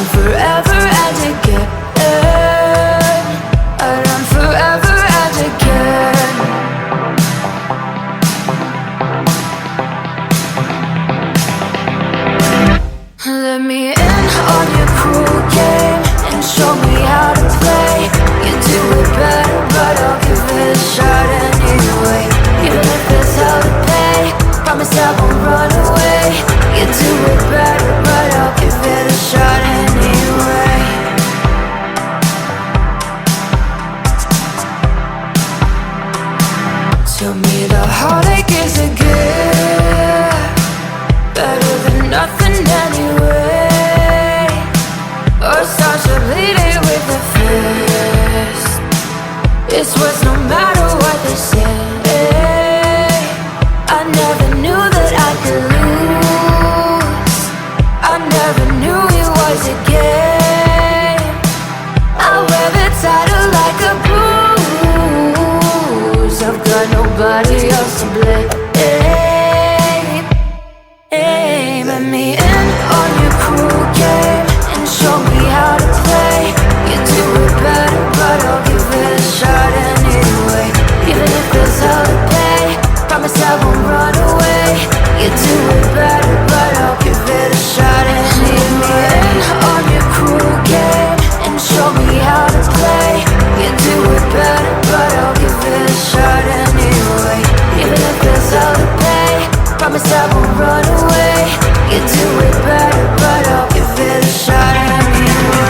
run forever and again. I run forever and again. Let me in on your cruel game and show me how to play. You do it better, but I'll give it a shot anyway. Even if it's hell to pay, promise I won't run away. You do it better, but I'll give it a shot anyway. Tell me the heartache is a gift, better than nothing anyway. Or starts to bleeding with a fist. It's worth no matter what they say. I never knew that I could lose. I never knew it was a game. I wear the title like a bruise. I've got nobody else to blame. Let me in on your cruel game and show me how to play. You do it better, but I'll give it a shot anyway. Even if there's hell to pay, promise I won't run away. You do it better, but I'll give it a shot anyway. Let me in on your cruel game and show me how to play. You do it better, but I'll give it a shot anyway. Even if there's hell to pay, promise I won't run away. You do it better, but I'll give it a shot anyway.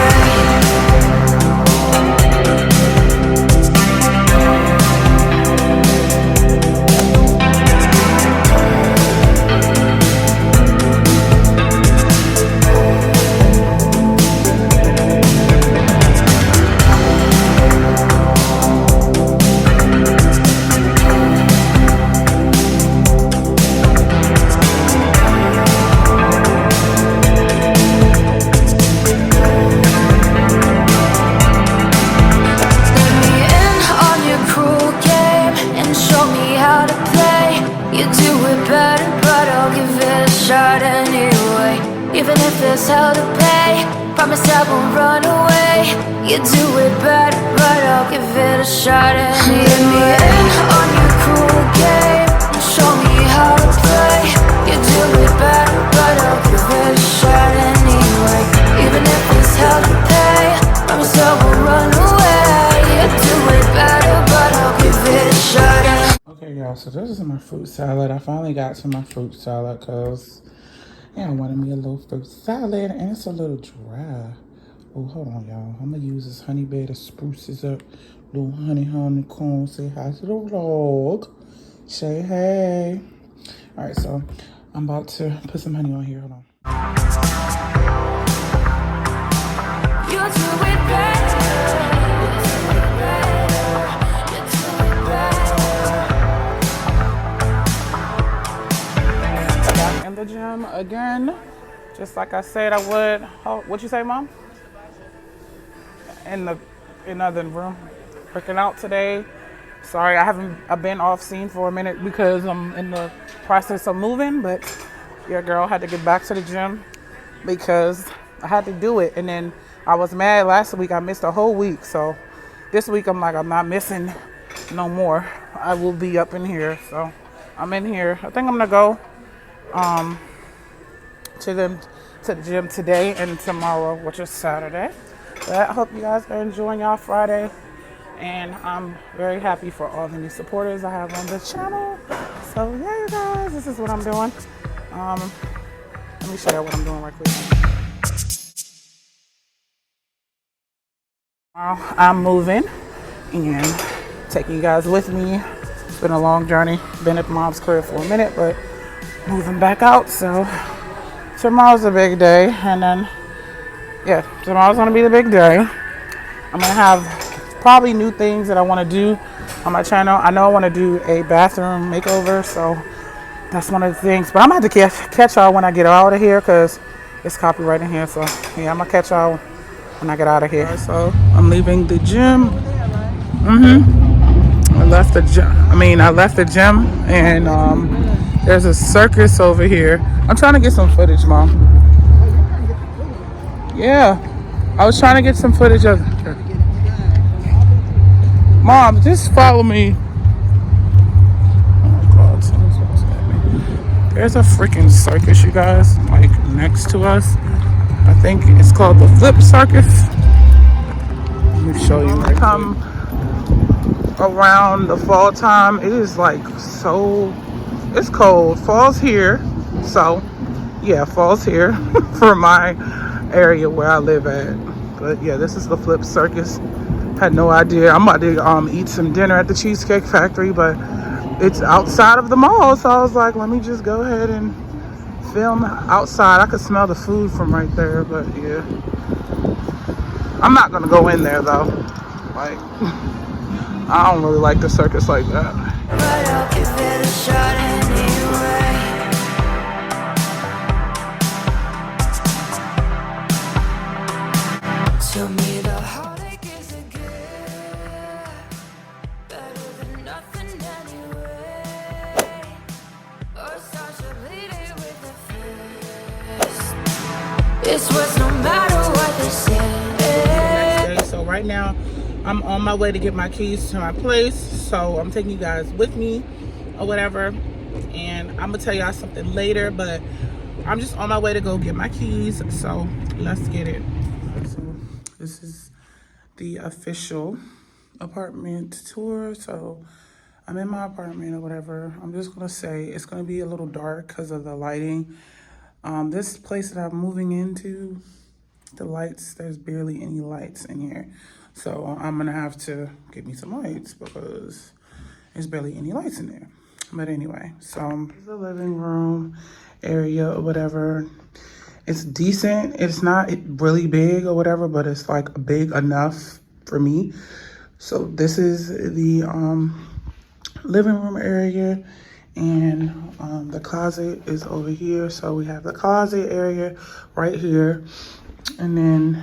Even if there's hell to pay, promise I won't run away. You do it better, but I'll give it a shot anyway. Let me in on your cruel game and show me how to play. You do it better, but I'll give it a shot anyway. Even if it's hell to pay, promise I won't run away. You do it better, but I'll give it a shot anyway. Okay, y'all, so this is my fruit salad. I finally got to my fruit salad because I wanted me a little fruit salad, and it's a little dry. Oh, hold on, y'all. I'm going to use this honey bay to spruce this up. Little honeycomb. Say hi to the vlog. Say hey. All right, so I'm about to put some honey on here. Hold on. You do it better. In the gym again, just like I said I would. Oh, what'd you say, Mom? In the other room, working out today. Sorry, I've been off scene for a minute because I'm in the process of moving, but your girl had to get back to the gym because I had to do it. And then I was mad last week. I missed a whole week, so this week I'm like, I'm not missing no more. I will be up in here, so I'm in here. I think I'm gonna go to the gym today and tomorrow, which is Saturday. But I hope you guys are enjoying y'all Friday, and I'm very happy for all the new supporters I have on the channel. So yeah, you guys, this is what I'm doing. Let me show you what I'm doing right quick. I'm moving and taking you guys with me. It's been a long journey. Been at Mom's crib for a minute, but moving back out. So tomorrow's a big day, and then yeah, tomorrow's gonna be the big day. I'm gonna have probably new things that I want to do on my channel. I know I want to do a bathroom makeover, so that's one of the things. But I'm gonna have to catch y'all when I get out of here because it's copyright in here. So yeah, I'm gonna catch y'all when I get out of here. Right, so I'm leaving the gym. I left the gym, and there's a circus over here. I'm trying to get some footage, Mom. Yeah, I was trying to get some footage of. Mom, just follow me. Oh God, someone's supposed to hit me. There's a freaking circus, you guys, like next to us. I think it's called the Flip Circus. Let me show you. Right come around the fall time, it is like so. It's cold. Fall's here, so yeah, fall's here for my area where I live at. But yeah, this is the Flip Circus. Had no idea. I'm about to eat some dinner at the Cheesecake Factory, but it's outside of the mall, so I was like, let me just go ahead and film outside. I could smell the food from right there, but yeah, I'm not gonna go in there though. Like, I don't really like the circus like that. But I'll give it a shot anyway. Tell me the heartache is a gift, better than nothing anyway. Or start to bleed it with a fist. It's worth no matter what they say. So right now, I'm on my way to get my keys to my place. So I'm taking you guys with me or whatever. And I'm gonna tell y'all something later, but I'm just on my way to go get my keys. So let's get it. So this is the official apartment tour. So I'm in my apartment or whatever. I'm just gonna say it's gonna be a little dark because of the lighting. This place that I'm moving into, the lights, there's barely any lights in here. So I'm gonna have to get me some lights because there's barely any lights in there. But anyway, so this is the living room area or whatever. It's decent. It's not really big or whatever, but it's like big enough for me. So this is the living room area, and the closet is over here. So we have the closet area right here, and then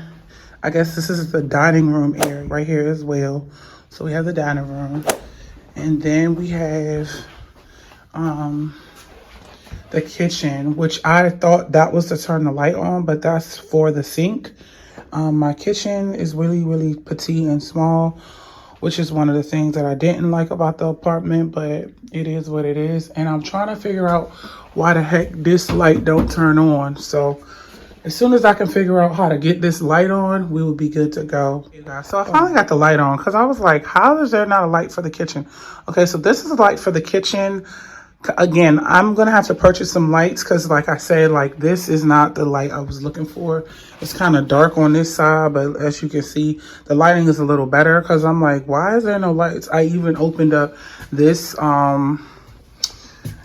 I guess this is the dining room area right here as well. So we have the dining room, and then we have the kitchen, which I thought that was to turn the light on, but that's for the sink. My kitchen is really, really petite and small, which is one of the things that I didn't like about the apartment, but it is what it is. And I'm trying to figure out why the heck this light don't turn on. So as soon as I can figure out how to get this light on, we will be good to go. So I finally got the light on because I was like, how is there not a light for the kitchen? Okay, so this is a light for the kitchen. Again, I'm going to have to purchase some lights because like I said, like this is not the light I was looking for. It's kind of dark on this side, but as you can see, the lighting is a little better because I'm like, why is there no lights? I even opened up this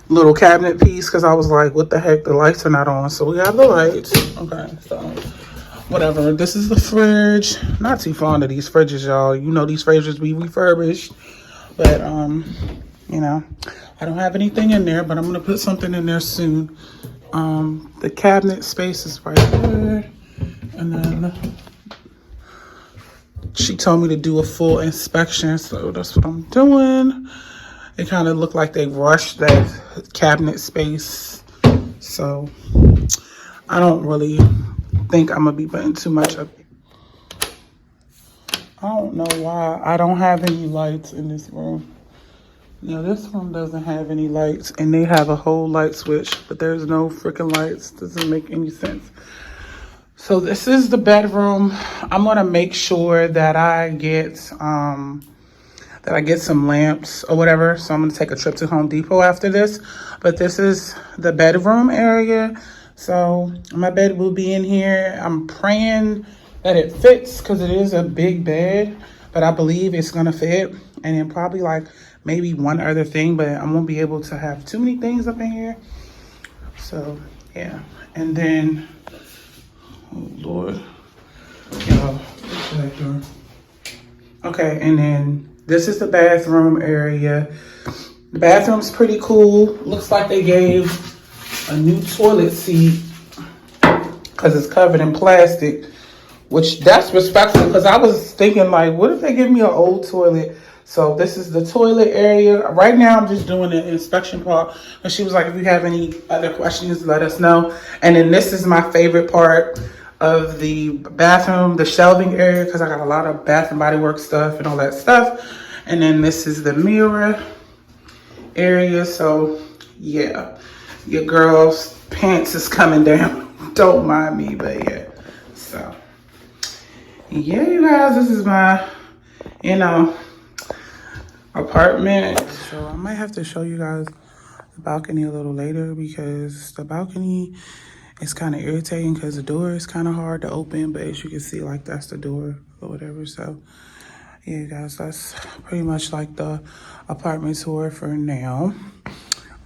little cabinet piece because I was like, what the heck, the lights are not on. So we have the lights. Okay, so whatever. This is the fridge. Not too fond of these fridges, y'all. You know these fridges be refurbished, but you know, I don't have anything in there, but I'm gonna put something in there soon. The cabinet space is right there, and then she told me to do a full inspection, so that's what I'm doing. It kind of looked like they rushed that cabinet space, so I don't really think I'm gonna be putting too much up. I don't know why I don't have any lights in this room. Now this room doesn't have any lights, and they have a whole light switch, but there's no freaking lights. Doesn't make any sense. So this is the bedroom. I'm gonna make sure that I get some lamps or whatever. So I'm gonna take a trip to Home Depot after this. But this is the bedroom area. So my bed will be in here. I'm praying that it fits because it is a big bed, but I believe it's gonna fit. And then probably like maybe one other thing, but I won't be able to have too many things up in here. So yeah, and then, oh Lord, okay, and then this is the bathroom area. The bathroom's pretty cool. Looks like they gave a new toilet seat because it's covered in plastic, which that's respectful because I was thinking like, what if they give me an old toilet? So this is the toilet area. Right now, I'm just doing the inspection part. And she was like, if you have any other questions, let us know. And then this is my favorite part of the bathroom, the shelving area, because I got a lot of Bath and Body Works stuff and all that stuff. And then this is the mirror area. So yeah, your girl's pants is coming down. Don't mind me, but yeah. So yeah, you guys, this is my, apartment. So I might have to show you guys the balcony a little later, because the balcony is kind of irritating because the door is kind of hard to open, but as you can see, like, that's the door or whatever. So yeah, guys, that's pretty much like the apartment tour for now.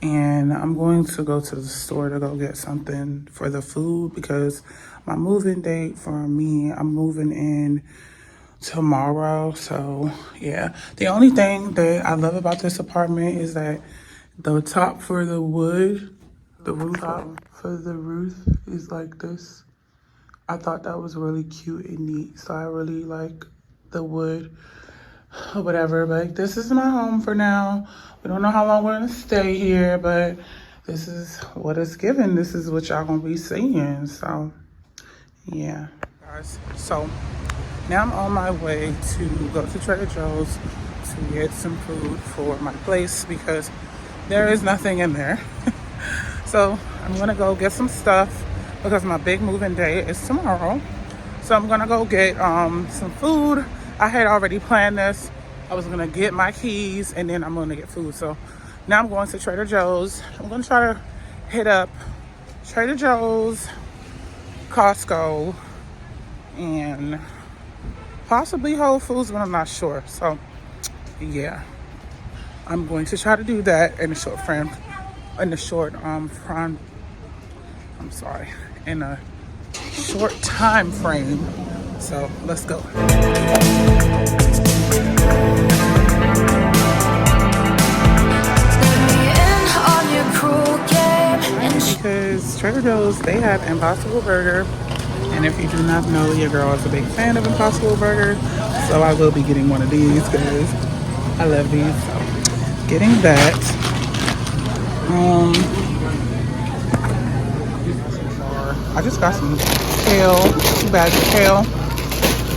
And I'm going to go to the store to go get something for the food, because my moving date for me, I'm moving in tomorrow. So yeah, the only thing that I love about this apartment is that the top for the wood, the rooftop for the roof is like this. I thought that was really cute and neat, so I really like the wood or whatever. But this is my home for now. We don't know how long we're gonna stay here, but this is what it's given. This is what y'all gonna be seeing. So yeah, guys, so now I'm on my way to go to Trader Joe's to get some food for my place, because there is nothing in there. So I'm gonna go get some stuff, because my big moving day is tomorrow. So I'm gonna go get some food. I had already planned this. I was gonna get my keys and then I'm gonna get food. So now I'm going to Trader Joe's. I'm gonna try to hit up Trader Joe's, Costco, and possibly Whole Foods, but I'm not sure. So yeah, I'm going to try to do that in a short frame, in a short in a short time frame. So let's go. Because Trader Joe's, they have Impossible Burger. And if you do not know, your girl is a big fan of Impossible Burger. So I will be getting one of these because I love these. So getting that. I just got some kale, 2 bags of kale.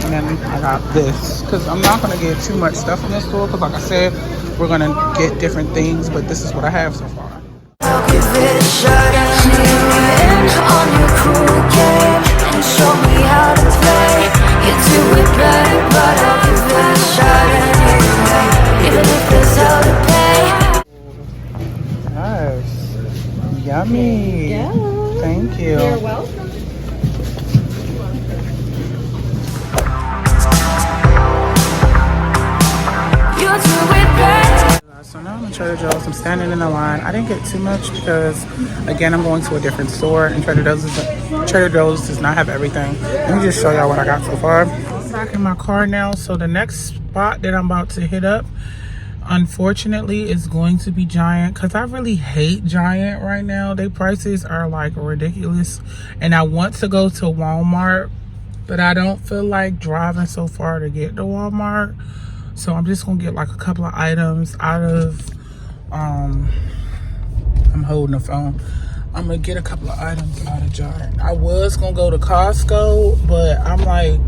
And then I got this, because I'm not going to get too much stuff in this store, because like I said, we're going to get different things, but this is what I have so far. I'll give it a shot and leave me in on your cruel game and show me how to play. You do it better, but I'll give it a shot anyway, even if there's hell to pay. Nice. Yummy. Yeah. Thank you. You're welcome. You do it better. So now I'm in Trader Joe's. I'm standing in the line. I didn't get too much because, again, I'm going to a different store, and Trader Joe's does not have everything. Let me just show y'all what I got so far. I'm back in my car now. So the next spot that I'm about to hit up, unfortunately, is going to be Giant, because I really hate Giant right now. Their prices are like ridiculous, and I want to go to Walmart, but I don't feel like driving so far to get to Walmart. So I'm just gonna get like a couple of items out of I'm holding the phone. I'm gonna get a couple of items out of Giant. I was gonna go to Costco, but I'm like,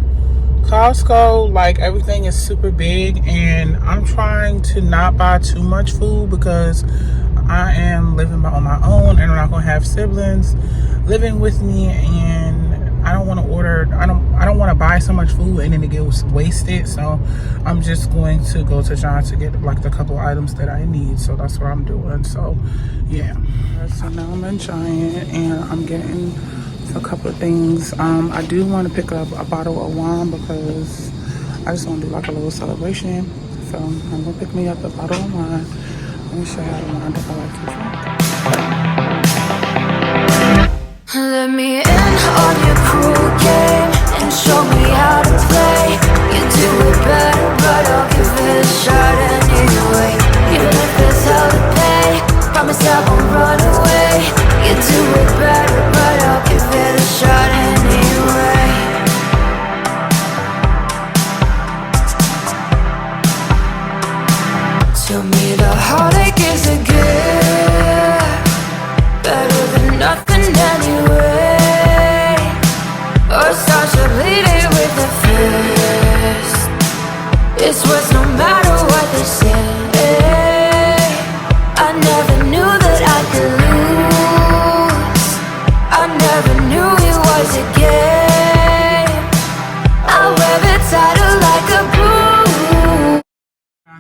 Costco, like, everything is super big, and I'm trying to not buy too much food because I am living on my own, and I'm not gonna have siblings living with me, and I don't want to order, I don't want to buy so much food and then it gets wasted. So I'm just going to go to Giant to get like the couple items that I need. So that's what I'm doing. So yeah, so now I'm in Giant and I'm getting a couple of things. I do want to pick up a bottle of wine because I just want to do like a little celebration. So I'm gonna pick me up a bottle of wine. Let me show you how the wine that I like to drink. Let me in on your cruel game and show me how to play. You do it better, but I'll give it a shot anyway, even if there's hell to pay. Promise I won't run away. You do it better, but I'll give it a shot anyway. Tell me the heartache is a gift, better than nothing anyway. tattle like a bruise.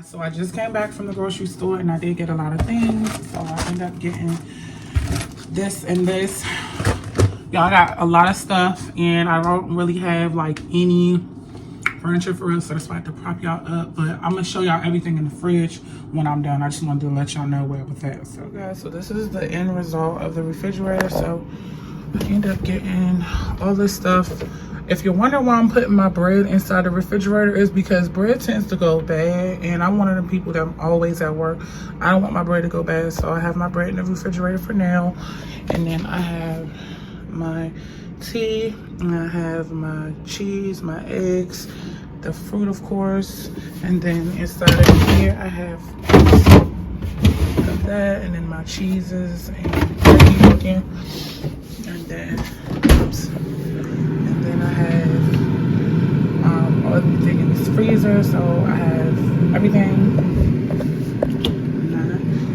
So I just came back from the grocery store and I did get a lot of things. So I ended up getting this and this. Y'all, got a lot of stuff and I don't really have like any furniture for real, so that's why I have to prop y'all up. But I'm gonna show y'all everything in the fridge when I'm done. I just wanted to let y'all know where it was at. So guys, so this is the end result of the refrigerator. So I ended up getting all this stuff. If you're wondering why I'm putting my bread inside the refrigerator, is because bread tends to go bad, and I'm one of the people that I'm always at work. I don't want my bread to go bad, so I have my bread in the refrigerator for now. And then I have my tea, and I have my cheese, my eggs, the fruit of course, and then inside of here I have that, and then my cheeses and turkey bacon, and then oops, and then I have everything in this freezer. So I have everything.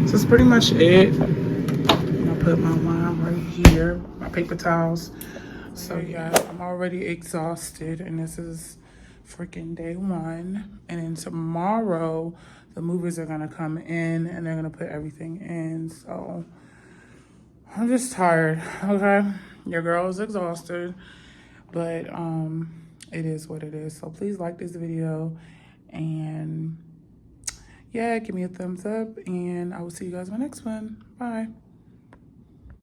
So it's pretty much it. I'm gonna put my wine right here, my paper towels. So yeah, I'm already exhausted, and this is freaking day one. And then tomorrow the movers are gonna come in and they're gonna put everything in. So I'm just tired. Okay, your girl is exhausted, but it is what it is. So please like this video, and yeah, give me a thumbs up, and I will see you guys in my next one. Bye.